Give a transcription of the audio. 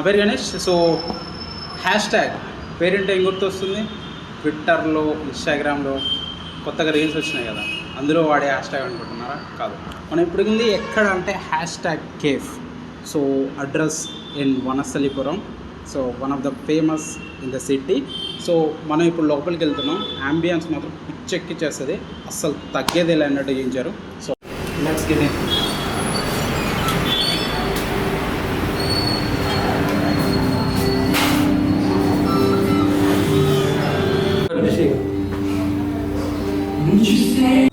పేరు Ganesh. So hash tag పేరేంటే ఏం గుర్తొస్తుంది? ట్విట్టర్లో, ఇన్స్టాగ్రామ్లో కొత్తగా రీల్స్ వచ్చినాయి కదా, అందులో వాడే హ్యాష్ ట్యాగ్ అనుకుంటున్నారా? కాదు. మనం ఇప్పుడు ఉంది ఎక్కడ అంటే hash tag cafe. So address in Vanasthalipuram. So one of the famous in the city. So మనం ఇప్పుడు లోపలికి వెళ్తున్నాం. అంబియన్స్ మాత్రం పిచ్చెక్కిచ్చేస్తుంది, అస్సలు తగ్గేదే లేనట్టు చేయించారు. So let's get in. Would you say